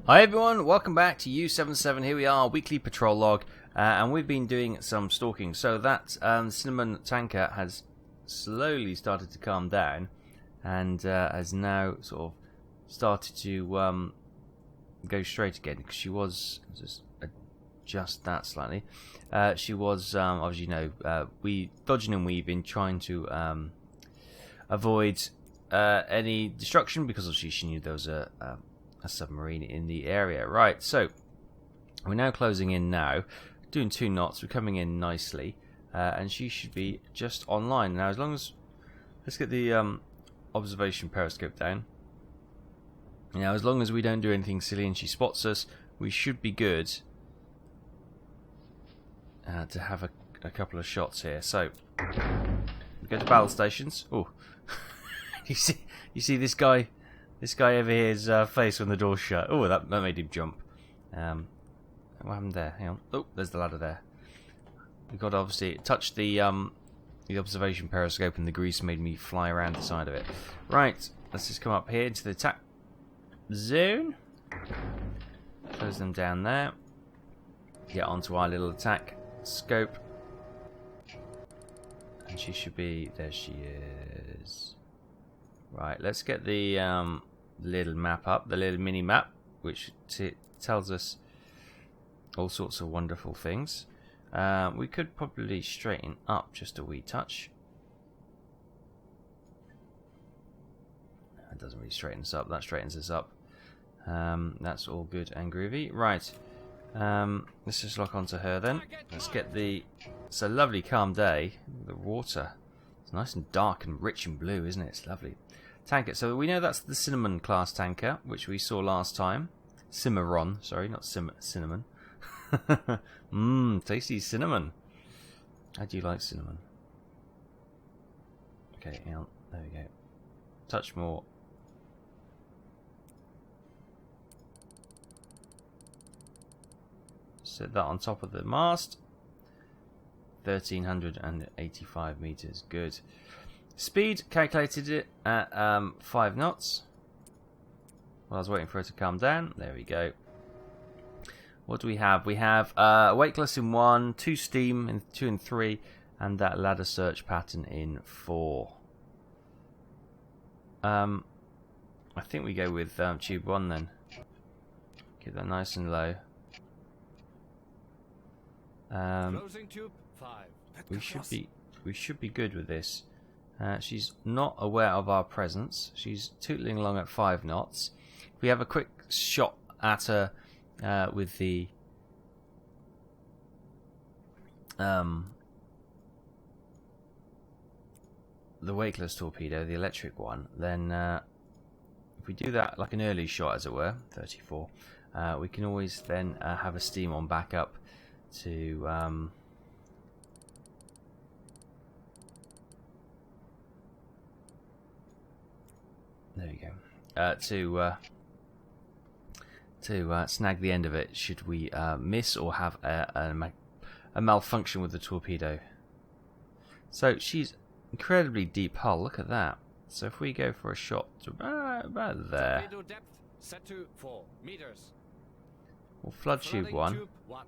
Hi everyone, welcome back to U77. Here we are, weekly patrol log, and we've been doing some stalking. So that cinnamon tanker has slowly started to calm down, and has now sort of started to go straight again. Because she was, just adjust that slightly. She was, as you know, we dodging and weaving, trying to avoid any destruction, because obviously she knew there was a submarine in the area. Right, so we're now closing in now, doing 2 knots, we're coming in nicely, and she should be just online. Now, as long as, let's get the observation periscope down. Now, as long as we don't do anything silly and she spots us, we should be good to have a couple of shots here. So, we go to battle stations. Oh, you see this guy? This guy over here's face when the door's shut. Oh, that made him jump. What happened there? Hang on. Oh, there's the ladder there. We've got to obviously touch the observation periscope, and the grease made me fly around the side of it. Right, let's just come up here into the attack zone. Close them down there. Get onto our little attack scope. And she should be... there she is. Right, let's get the little map up, the little mini map, which tells us all sorts of wonderful things. We could probably straighten up just a wee touch. That doesn't really straighten us up, that straightens us up. That's all good and groovy. Right, let's just lock onto her then. Let's get the... it's a lovely calm day. The water, it's nice and dark and rich and blue, isn't it? It's lovely. Tanker. So we know that's the Cinnamon class tanker, which we saw last time. Cimarron, sorry, not cinnamon. Tasty cinnamon. How do you like cinnamon? Okay, hang on. There we go. Touch more. Set that on top of the mast. 1,385 meters. Good. Speed, calculated it at 5 knots. Well, I was waiting for it to calm down. There we go. What do we have? We have weightless in 1, 2 steam in 2 and 3, and that ladder search pattern in 4. I think we go with tube 1 then. Keep that nice and low. Closing tube 5. We should be good with this. She's not aware of our presence. She's tootling along at 5 knots. We have a quick shot at her with the weightless torpedo, the electric one. Then if we do that like an early shot, as it were, 34, we can always then have a steam on backup to there you go. To snag the end of it, should we miss or have a malfunction with the torpedo. So she's incredibly deep hull. Look at that. So if we go for a shot to about there, Torpedo depth set to 4 meters. we'll flood tube Flooding 1. tube 1.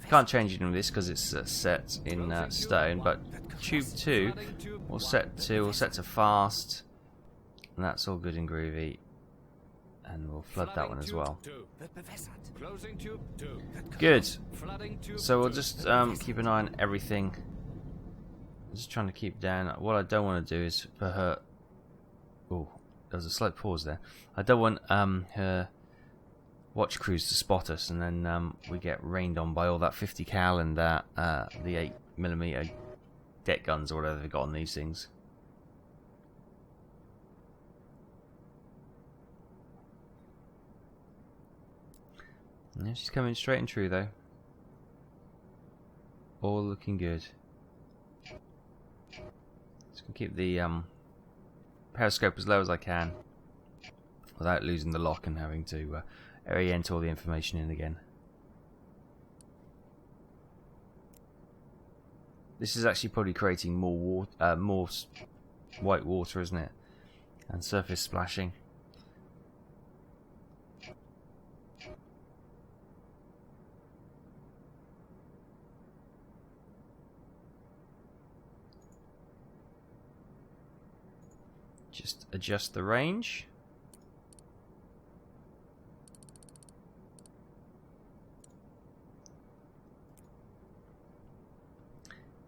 Can't change it in this because it's set in stone. But tube 2, Flooding tube we'll 1. set to fast. And that's all good and groovy. And we'll flood that one as well. Closing tube 2. Good. Flooding tube So we'll 2. just keep an eye on everything. Just trying to keep down. What I don't want to do is for her... oh, there was a slight pause there. I don't want her watch crews to spot us, and then we get rained on by all that 50 cal and that the 8mm deck guns or whatever they've got on these things. Yeah, she's coming straight and true though. All looking good. Keep the periscope as low as I can without losing the lock and having to orient all the information in again. This is actually probably creating more white water, isn't it? And surface splashing. Just adjust the range.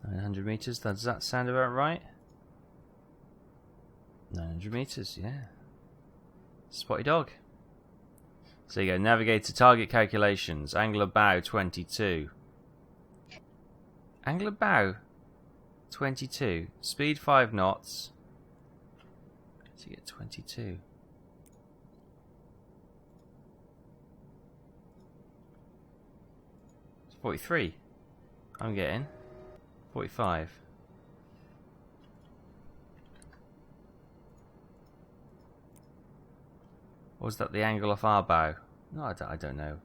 900 meters, does that sound about right? 900 meters, yeah. Spotty dog. So you go, navigate to target calculations. Angle of bow 22. Angle of bow 22. Speed 5 knots. To get 22. It's 43. I'm getting 45. Or was that the angle of our bow? No, I don't know.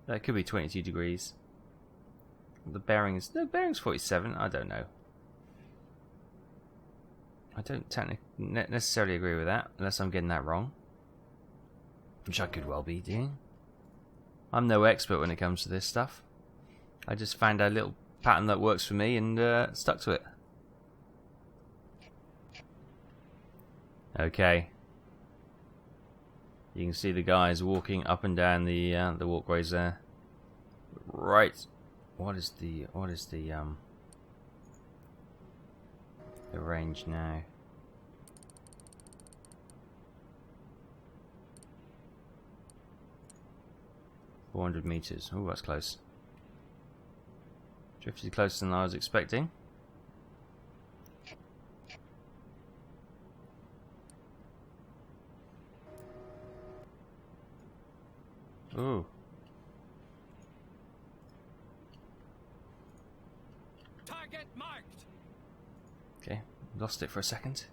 That could be 22 degrees. The bearing is... No, bearing's 47. I don't know. I don't necessarily agree with that, unless I'm getting that wrong. Which I could well be doing. I'm no expert when it comes to this stuff. I just found a little pattern that works for me and stuck to it. Okay. You can see the guys walking up and down the walkways there. Right. What is the range now? $400 meters. Oh, that's close. Drifted closer than I was expecting. Ooh. Target marked. Okay, lost it for a second.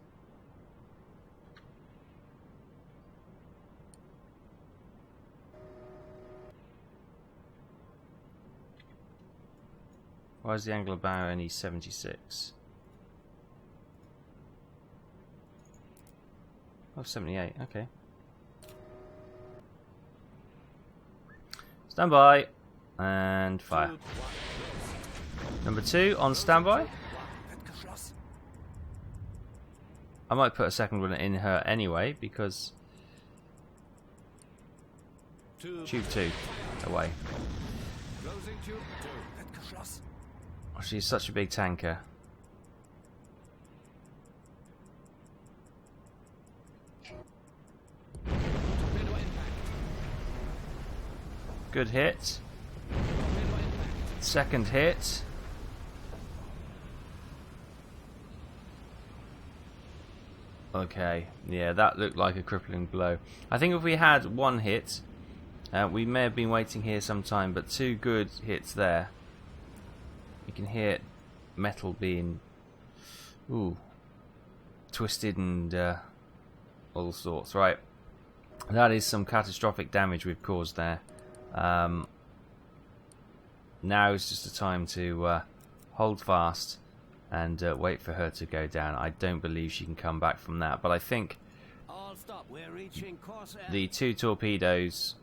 Why is the angle of bow only 76? Oh, 78, okay. Stand by and fire. Number 2 on standby. I might put a second one in her anyway because tube 2 away. Oh, she's such a big tanker. Good hit. Second hit. Okay, yeah, that looked like a crippling blow. I think if we had one hit, we may have been waiting here some time, but 2 good hits there. You can hear metal being twisted and all sorts. Right, that is some catastrophic damage we've caused there. Now is just the time to hold fast and wait for her to go down. I don't believe she can come back from that, but I think the 2 torpedoes,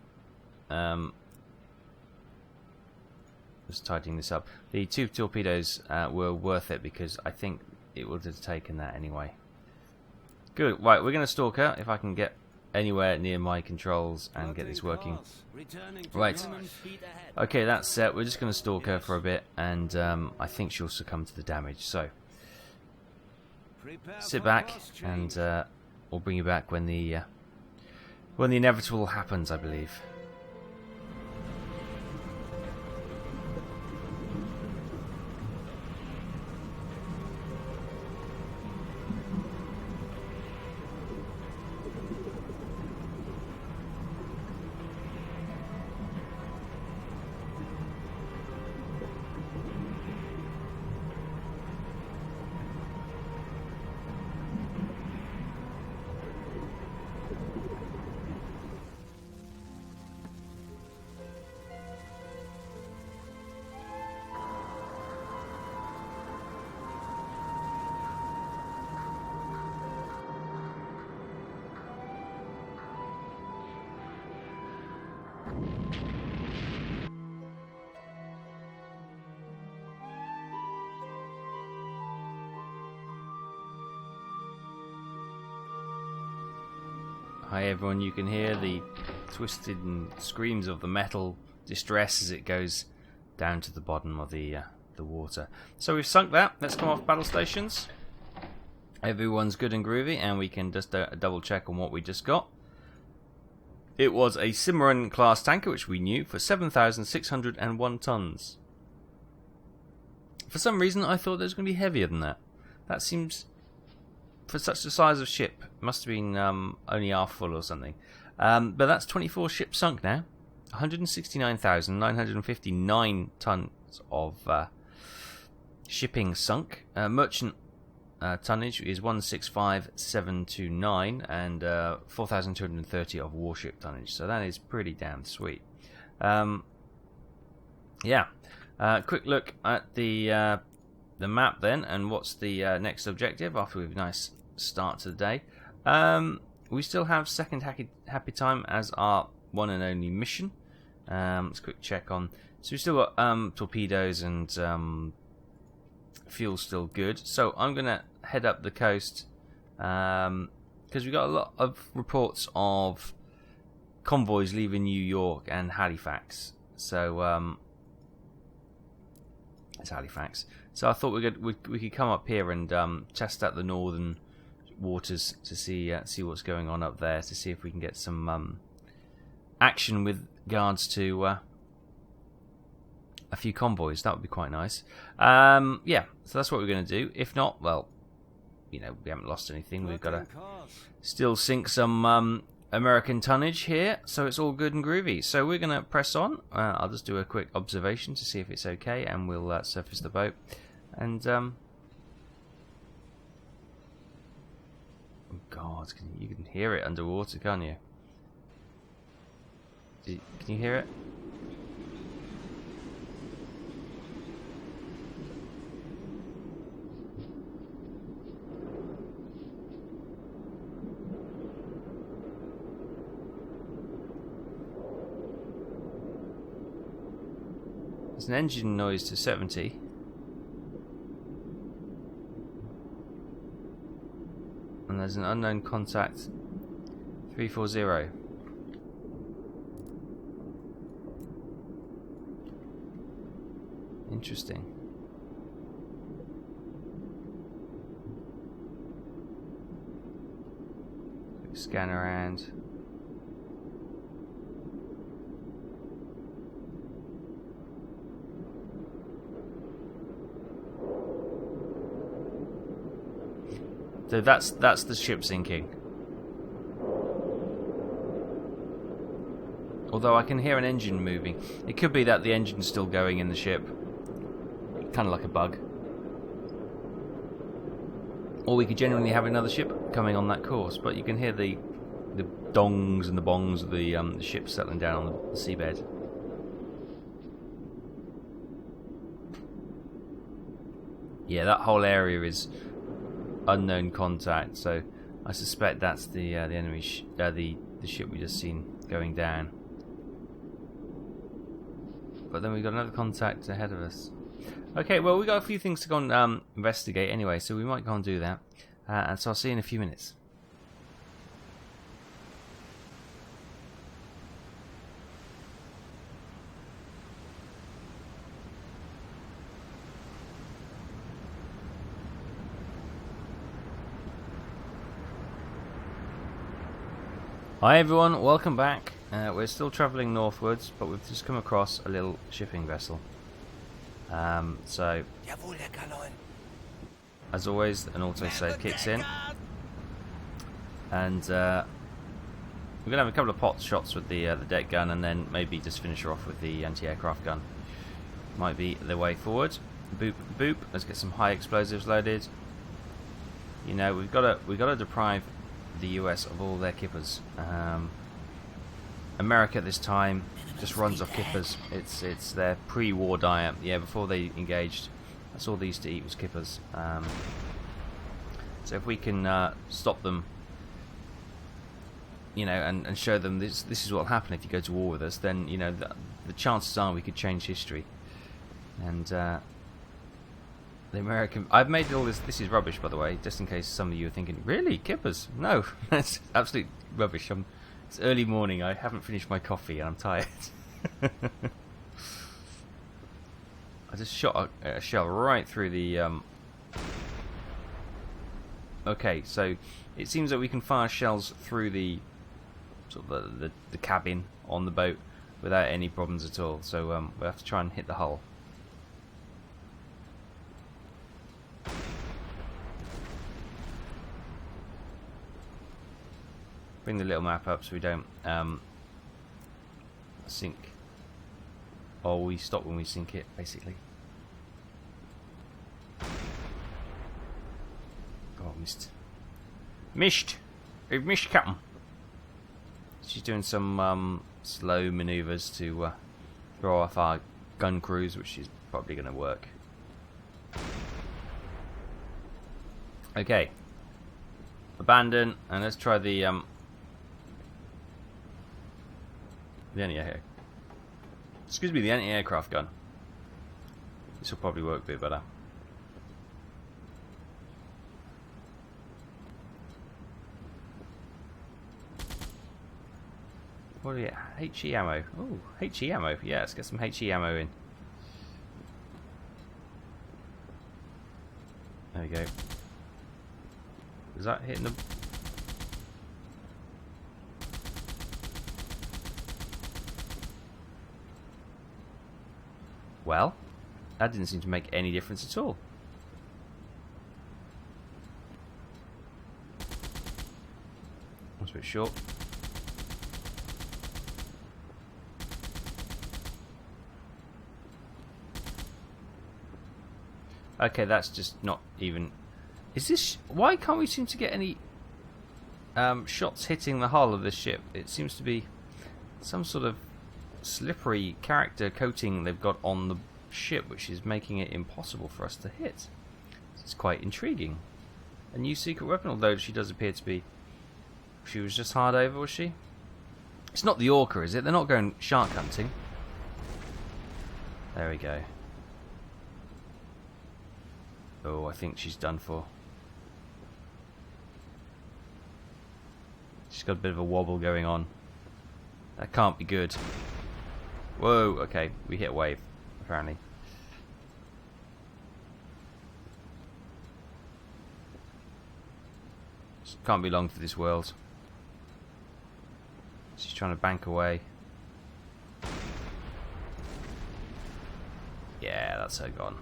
just tightening this up, the 2 torpedoes were worth it because I think it would have taken that anyway. Good, right, we're going to stalk her if I can get anywhere near my controls and get this working. Right, okay, that's set. We're just going to stalk her for a bit, and I think she'll succumb to the damage. So sit back, and we'll bring you back when the inevitable happens, I believe. Hi everyone, you can hear the twisted and screams of the metal distress as it goes down to the bottom of the water. So we've sunk that. Let's come off battle stations. Everyone's good and groovy, and we can just double check on what we just got. It was a submarine class tanker, which we knew, for 7,601 tons. For some reason, I thought it was going to be heavier than that. That seems, for such a size of ship, must have been only half full or something. But that's 24 ships sunk now. 169,959 tons of shipping sunk. Merchant tonnage is 165,729 and 4,230 of warship tonnage. So that is pretty damn sweet. Yeah. Quick look at the map then, and what's the next objective after we've nice start to the day. We still have second happy time as our one and only mission. Let's quick check on. So we've still got torpedoes and fuel's still good. So I'm gonna head up the coast because we got a lot of reports of convoys leaving New York and Halifax. So it's Halifax. So I thought we could come up here and test out the northern waters to see what's going on up there, to see if we can get some action with regards to a few convoys. That would be quite nice. Yeah, so that's what we're going to do. If not, well, you know, we haven't lost anything. We've got to still sink some American tonnage here, so it's all good and groovy. So we're going to press on. I'll just do a quick observation to see if it's okay, and we'll surface the boat. And oh God, you can hear it underwater, can't you? Can you hear it? There's an engine noise to 70. And there's an unknown contact 340. Interesting. Quick scan around. So that's the ship sinking. Although I can hear an engine moving. It could be that the engine's still going in the ship. Kind of like a bug. Or we could genuinely have another ship coming on that course. But you can hear the dongs and the bongs of the ship settling down on the seabed. Yeah, that whole area is unknown contact, so I suspect that's the enemy the ship we just seen going down. But then we've got another contact ahead of us. Okay, well, we've got a few things to go and investigate anyway, so we might go and do that. And so I'll see you in a few minutes. Hi everyone, welcome back. We're still travelling northwards, but we've just come across a little shipping vessel. So, as always, an autosave kicks in. And we're going to have a couple of pot shots with the deck gun, and then maybe just finish her off with the anti-aircraft gun. Might be the way forward. Boop, boop. Let's get some high explosives loaded. You know, we've got to deprive the US of all their kippers. America at this time just runs off kippers. It's their pre-war diet. Yeah, before they engaged, that's all they used to eat was kippers. So if we can stop them, you know, and show them this is what will happen if you go to war with us, then you know the chances are we could change history. And The American... I've made all this... This is rubbish, by the way, just in case some of you are thinking, really? Kippers? No, that's absolute rubbish. It's early morning, I haven't finished my coffee and I'm tired. I just shot a shell right through the... Okay, so it seems that we can fire shells through the sort of the cabin on the boat without any problems at all. So we'll have to try and hit the hull. Bring the little map up so we don't sink. Or we stop when we sink it, basically. Oh, missed. We've missed, Captain. She's doing some slow manoeuvres to throw off our gun crews, which is probably going to work. Okay. Abandon, and let's try the anti-air. Excuse me, the anti-aircraft gun. This will probably work a bit better. What do we get? HE ammo. Oh, HE ammo. Yeah, let's get some HE ammo in. There we go. Is that hitting the... Well, that didn't seem to make any difference at all. That's a bit short. Okay, that's just not even... Is this... Why can't we seem to get any shots hitting the hull of this ship? It seems to be some sort of slippery character coating they've got on the ship, which is making it impossible for us to hit. It's quite intriguing. A new secret weapon, although she does appear to be... She was just hard over, was she? It's not the Orca, is it? They're not going shark hunting. There we go. Oh, I think she's done for. She's got a bit of a wobble going on. That can't be good. Whoa, okay, we hit a wave, apparently. Can't be long for this world. She's trying to bank away. Yeah, that's her gone.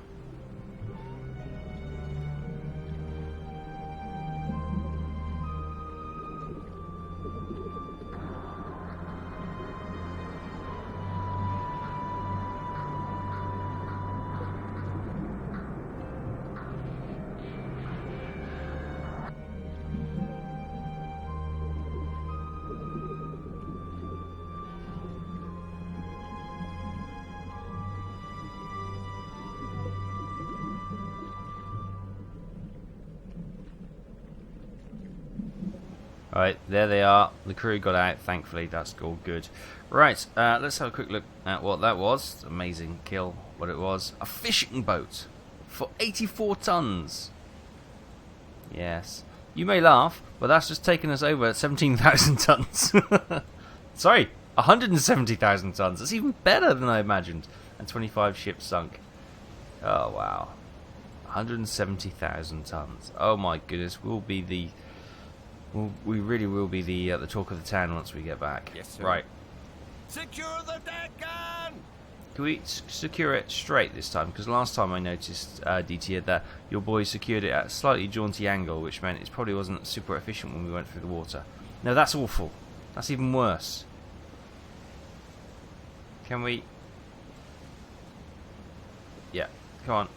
Alright, there they are. The crew got out, thankfully. That's all good. Right, let's have a quick look at what that was. Amazing kill, what it was. A fishing boat for 84 tons. Yes. You may laugh, but that's just taken us over 17,000 tons. Sorry, 170,000 tons. That's even better than I imagined. And 25 ships sunk. Oh, wow. 170,000 tons. Oh, my goodness. We'll be the... We really will be the talk of the town once we get back. Yes, sir. Right. Secure the deck gun! Can we secure it straight this time? Because last time I noticed, DT, that your boy secured it at a slightly jaunty angle, which meant it probably wasn't super efficient when we went through the water. No, that's awful. That's even worse. Can we... Yeah, come on.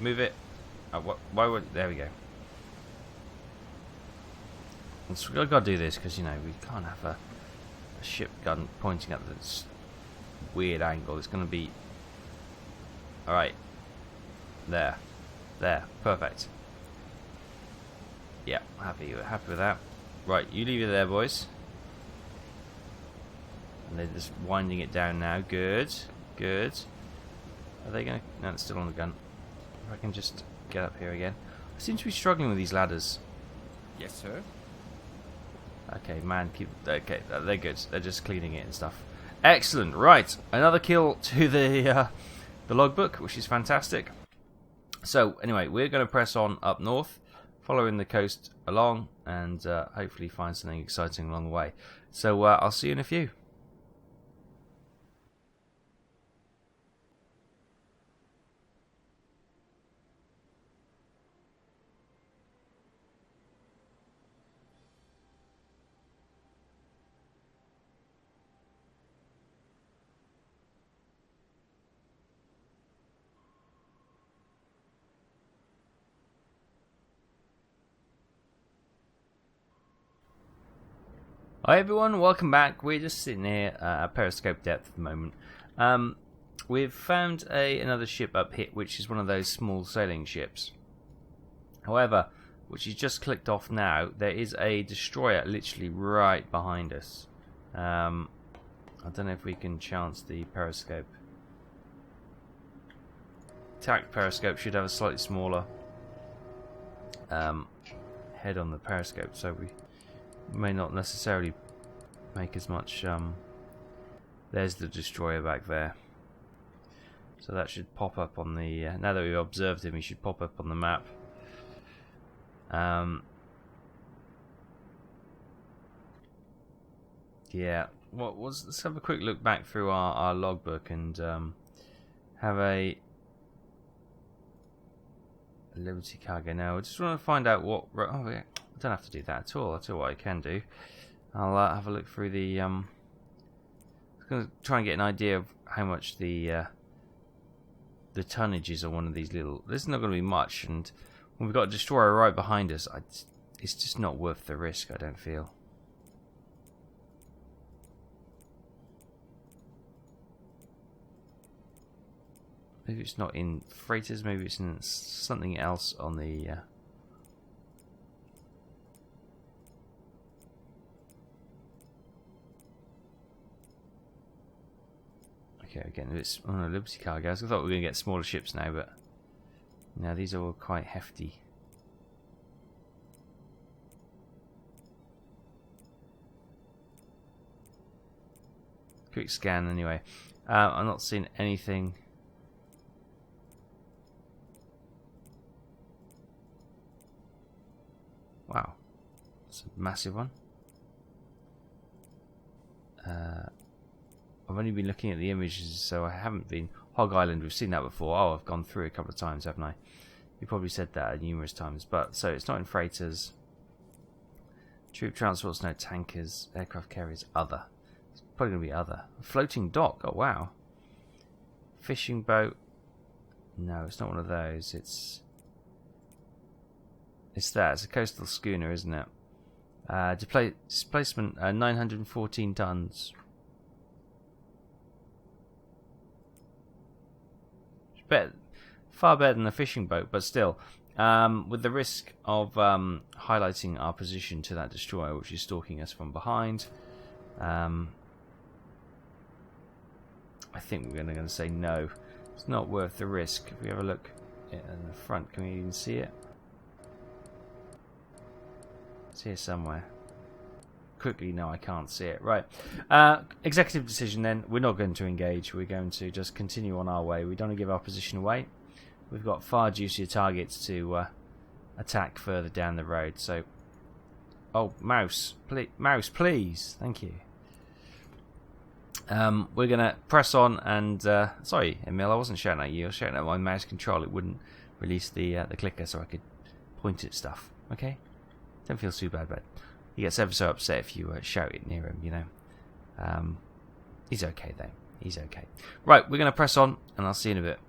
Move it. Oh, why would... There we go. So we've got to do this because, you know, we can't have a ship gun pointing at this weird angle. It's going to be... Alright. There. There. Perfect. Yeah, happy with that. Right, you leave it there, boys. And they're just winding it down now. Good. Good. Are they going to... No, it's still on the gun. If I can just get up here again. I seem to be struggling with these ladders. Yes, sir. Okay, man, keep... Okay, they're good. They're just cleaning it and stuff. Excellent. Right, another kill to the logbook, which is fantastic. So, anyway, we're going to press on up north, following the coast along, and hopefully find something exciting along the way. So, I'll see you in a few. Hi everyone, welcome back. We're just sitting here at periscope depth at the moment. We've found another ship up here, which is one of those small sailing ships. However, which is just clicked off now, there is a destroyer literally right behind us. I don't know if we can chance the periscope. Attack periscope should have a slightly smaller head on the periscope, so we may not necessarily make as much. There's the destroyer back there, so that should pop up on the now that we've observed him, he should pop up on the map. Yeah, let's have a quick look back through our logbook and have a Liberty cargo. Now I just want to find out what... Oh, yeah. I don't have to do that at all. I'll tell you what I can do. I'll have a look through the... I'm going to try and get an idea of how much the tonnage is on one of these little... There's not going to be much, and when we've got a destroyer right behind us, it's just not worth the risk, I don't feel. Maybe it's not in freighters, maybe it's in something else on the... Okay, again, it's on a Liberty cargoes. I thought we were going to get smaller ships now, but now these are all quite hefty. Quick scan, anyway. I'm not seeing anything. Wow, it's a massive one. I've only been looking at the images, so I haven't been... Hog Island, we've seen that before. Oh, I've gone through it a couple of times, haven't I? You probably said that numerous times. But so it's not in freighters. Troop transports, no tankers. Aircraft carriers, other. It's probably going to be other. Floating dock, oh wow. Fishing boat. No, it's not one of those. It's that. It's a coastal schooner, isn't it? Displacement 914 tons. Far better than a fishing boat, but still, with the risk of highlighting our position to that destroyer, which is stalking us from behind, I think we're going to say no. It's not worth the risk. If we have a look in the front, can we even see it? It's here somewhere. Quickly, no, I can't see it. Right. Executive decision then. We're not going to engage. We're going to just continue on our way. We don't want to give our position away. We've got far juicier targets to attack further down the road. So, oh, mouse, please. Thank you. We're going to press on and... sorry, Emil, I wasn't shouting at you. I was shouting at my mouse control. It wouldn't release the clicker so I could point at stuff. Okay? Don't feel too bad, but... He gets ever so upset if you shout it near him, you know. He's okay, though. He's okay. Right, we're going to press on, and I'll see you in a bit.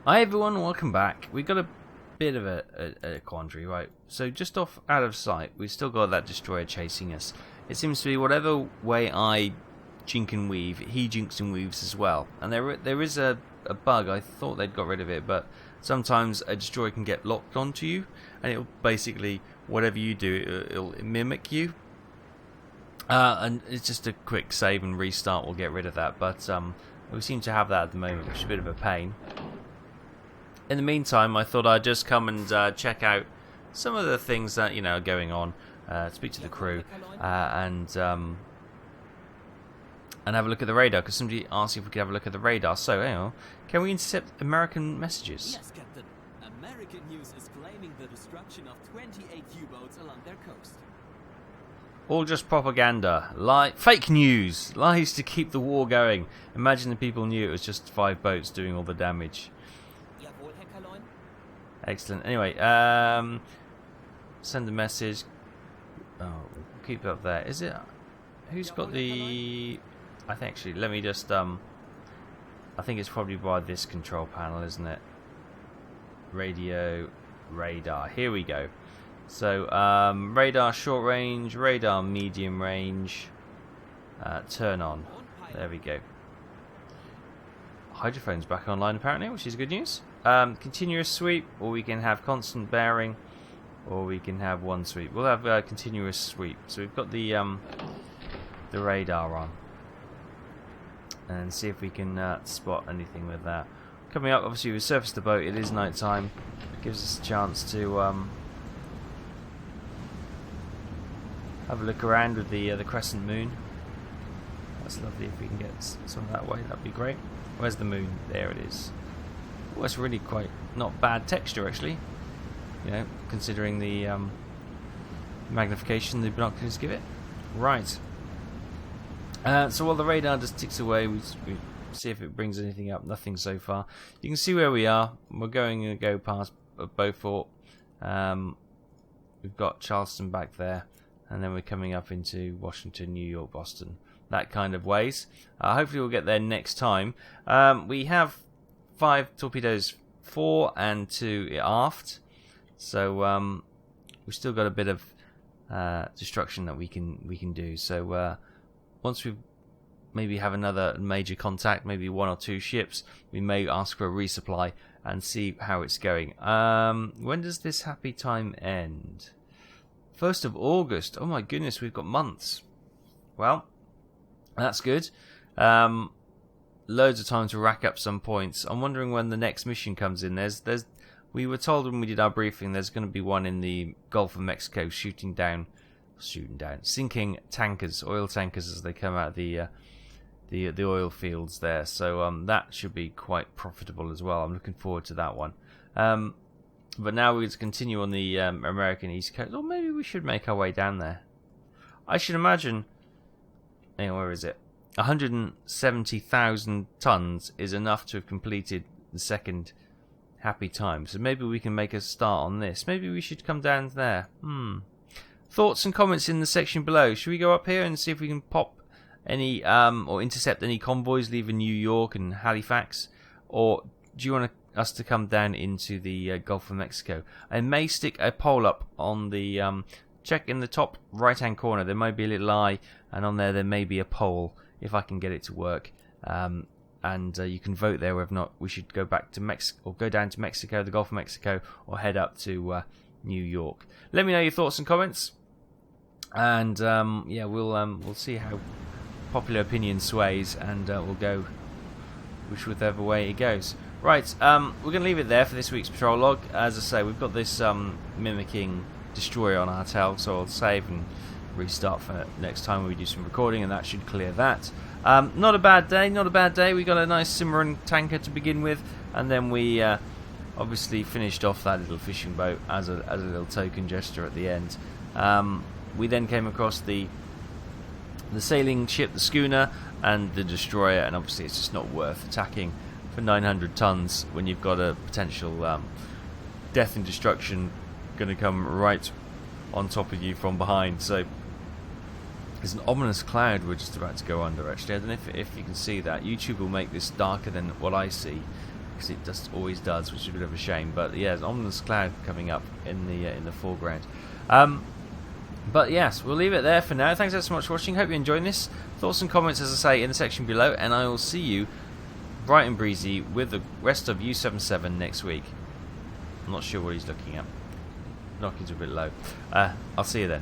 Hi everyone, welcome back. We've got a bit of a quandary, right? So just off out of sight, we've still got that destroyer chasing us. It seems to be whatever way I jink and weave, he jinks and weaves as well. And there is a bug. I thought they'd got rid of it, but sometimes a destroyer can get locked onto you, and it'll basically, whatever you do, it'll mimic you. And it's just a quick save and restart will get rid of that. But we seem to have that at the moment, which is a bit of a pain. In the meantime, I thought I'd just come and check out some of the things that are going on, speak to the crew, and have a look at the radar. Because somebody asked if we could have a look at the radar. So, hang on, can we intercept American messages? Yes, Captain. American news is claiming the destruction of 28 U-boats along their coast. All just propaganda, fake news, lies to keep the war going. Imagine the people knew it was just 5 boats doing all the damage. Excellent. Anyway, send a message. Oh, we'll keep it up there. Is it? Who's got the? I think actually. Let me just. I think it's probably by this control panel, isn't it? Radio, radar. Here we go. So, radar short range, radar medium range. Turn on. There we go. Hydrophone's back online apparently, which is good news. Continuous sweep, or we can have constant bearing, or we can have one sweep. We'll have continuous sweep. So we've got the radar on, and see if we can spot anything with that. Coming up, obviously we surfaced the boat. It is night time. It gives us a chance to have a look around with the crescent moon. That's lovely. If we can get some of that way, that'd be great. Where's the moon? There it is. Well, it's really quite not bad texture actually, considering the magnification the binoculars give it. Right. So while the radar just ticks away, we see if it brings anything up. Nothing so far. You can see where we are. We're going to go past Beaufort. We've got Charleston back there, and then we're coming up into Washington, New York, Boston. That kind of ways. Hopefully we'll get there next time. We have 5 torpedoes, 4 and 2 aft, so we've still got a bit of destruction that we can do. So once we maybe have another major contact, maybe 1 or 2 ships, we may ask for a resupply and see how it's going. When does this happy time end? 1st of August. Oh my goodness, we've got months. Well, that's good. Loads of time to rack up some points. I'm wondering when the next mission comes in. We were told when we did our briefing there's going to be one in the Gulf of Mexico sinking tankers, oil tankers as they come out of the oil fields there. So that should be quite profitable as well. I'm looking forward to that one. But now we're going to continue on the American East Coast. Or maybe we should make our way down there. I should imagine. Anyway, where is it? 170,000 tons is enough to have completed the second happy time. So maybe we can make a start on this. Maybe we should come down there. Thoughts and comments in the section below. Should we go up here and see if we can pop any or intercept any convoys leaving New York and Halifax? Or do you want us to come down into the Gulf of Mexico? I may stick a poll up on the check in the top right hand corner. There might be a little eye, and on there may be a poll if I can get it to work. And you can vote there whether or not we should go back to Mexico, or go down to Mexico, the Gulf of Mexico, or head up to New York. Let me know your thoughts and comments, and yeah, we'll see how popular opinion sways, and we'll go whichever way it goes. Right, we're going to leave it there for this week's patrol log. As I say, we've got this mimicking destroyer on our tail, so I'll save and restart for next time we do some recording, and that should clear that. Not a bad day. We got a nice submarine tanker to begin with, and then we obviously finished off that little fishing boat as a little token gesture at the end. We then came across the sailing ship, the schooner, and the destroyer, and obviously it's just not worth attacking for 900 tons when you've got a potential death and destruction going to come right on top of you from behind. So there's an ominous cloud we're just about to go under. Actually, I don't know if you can see that. YouTube will make this darker than what I see, because it just always does, which is a bit of a shame. But yeah, there's an ominous cloud coming up in the foreground. But yes, we'll leave it there for now. Thanks so much for watching. Hope you're enjoying this. Thoughts and comments, as I say, in the section below, and I will see you bright and breezy with the rest of U77 next week. I'm not sure what he's looking at. Knocking's a bit low. I'll see you then.